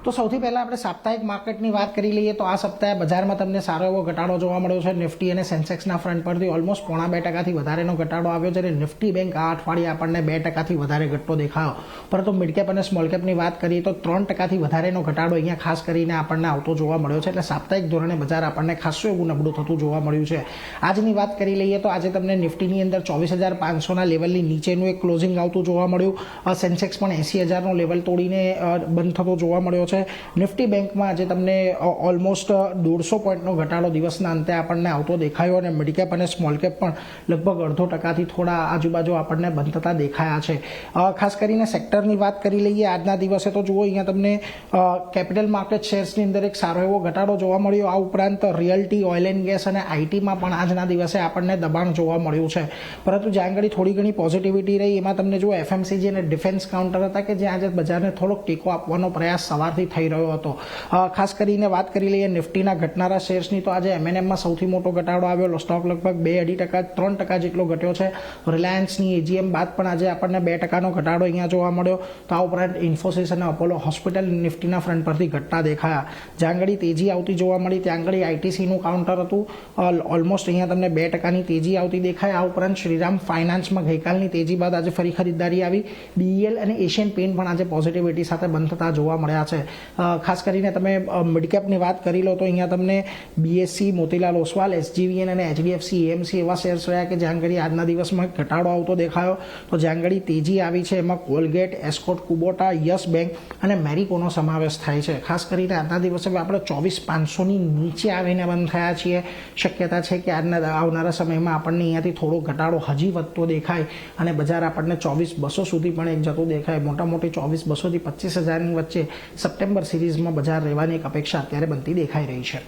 તો સૌથી પહેલા આપણે સાપ્તાહિક માર્કેટની વાત કરી લઈએ તો આ સપ્તાહે બજારમાં તમને સારો એવો ઘટાડો જોવા મળ્યો છે. નિફ્ટી અને સેન્સેક્સના ફ્રન્ટ પરથી ઓલમોસ્ટ 0.5% વધારેનો ઘટાડો આવ્યો છે અને નિફ્ટી બેંક આ અઠવાડિયે આપણને 2% વધારે ઘટતો દેખાયો. પરંતુ મિડ કેપ અને સ્મોલ કેપની વાત કરીએ તો 3% વધારેનો ઘટાડો અહીંયા ખાસ કરીને આપણને આવતો જોવા મળ્યો છે. એટલે સાપ્તાહિક ધોરણે બજાર આપણને ખાસું એવું નબળું થતું જોવા મળ્યું છે. આજની વાત કરી લઈએ તો આજે તમને નિફ્ટીની અંદર 24,500ના લેવલની નીચેનું એક ક્લોઝિંગ આવતું જોવા મળ્યું. સેન્સેક્સ પણ 80,000નો લેવલ તોડીને બંધ થતો જોવા મળ્યો છે. નિફ્ટી બેંકમાં આજે તમને ઓલમોસ્ટ 150 પોઈન્ટનો ઘટાડો દિવસના અંતે આપણને આવતો દેખાયો અને મિડ કેપ અને સ્મોલ કેપ પણ લગભગ 0.5% થોડા આજુબાજુ આપણને બંધ થતા દેખાયા છે. ખાસ કરીને સેક્ટરની વાત કરી લઈએ આજના દિવસે તો જુઓ અહીંયા તમને કેપિટલ માર્કેટ શેર્સની અંદર એક સારો એવો ઘટાડો જોવા મળ્યો. આ ઉપરાંત રિયલ્ટી, ઓઇલ એન્ડ ગેસ અને આઈટીમાં પણ આજના દિવસે આપણને દબાણ જોવા મળ્યું છે. પરંતુ જ્યાં આગળ થોડી ઘણી પોઝિટિવિટી રહી એમાં તમને જો એફએમસીજી અને ડિફેન્સ કાઉન્ટર હતા કે જ્યાં આજે બજારને થોડોક ટેકો આપવાનો પ્રયાસ સવારથી થઈ રહ્યો હતો. ખાસ કરીને વાત કરી લઈએ નિફ્ટીના ઘટનારા શેર્સની તો આજે એમએનએમમાં સૌથી મોટો ઘટાડો આવ્યો. સ્ટોક લગભગ 2.5%, 3% જેટલો ઘટ્યો છે. રિલાયન્સની એજીએમ બાદ પણ આજે આપણને 2%નો ઘટાડો અહીંયા જોવા મળ્યો. તો આ ઉપરાંત ઇન્ફોસિસ અને અપોલો હોસ્પિટલ નિફ્ટીના ફ્રન્ટ પરથી ઘટતા દેખાયા. જ્યાં આગળ તેજી આવતી જોવા મળી ત્યાં આગળ આઈટીસીનું કાઉન્ટર હતું. ઓલમોસ્ટ અહીંયા તમને 2%ની તેજી આવતી દેખાય. આ ઉપરાંત શ્રીરામ ફાઇનાન્સમાં ગઈકાલની તેજી બાદ આજે ફરી ખરીદદારી આવી. બીઈએલ અને એશિયન પેઇન્ટ પણ આજે પોઝિટિવિટી સાથે બંધ થતા જોવા મળ્યા છે. ખાસ કરીને તમે મિડકેપની વાત કરી લો તો અહીંયા તમને બીએસસી, મોતીલાલ ઓસ્વાલ, એસજીવીએન અને એચડીએફસી એએમસી એવા શેર્સ રહ્યા કે જ્યાં આગળ આજના દિવસમાં ઘટાડો આવતો દેખાયો. તો જ્યાં આગળ તેજી આવી છે એમાં કોલગેટ, એસ્કોટ કુબોટા, યસ બેંક અને મેરિકોનો સમાવેશ થાય છે. ખાસ કરીને આજના દિવસે આપણે 24,500ની નીચે આવીને બંધ થયા છીએ. શક્યતા છે કે આવનારા સમયમાં આપણને અહીંયાથી થોડો ઘટાડો હજી વધતો દેખાય અને બજાર આપણને 24,200 સુધી પણ એક જતું દેખાય. મોટી 24,200 થી 25,000ની વચ્ચે સપ્ટેમ્બર સિરીઝમાં બજાર રહેવાની એક અપેક્ષા અત્યારે બનતી દેખાઈ રહી છે.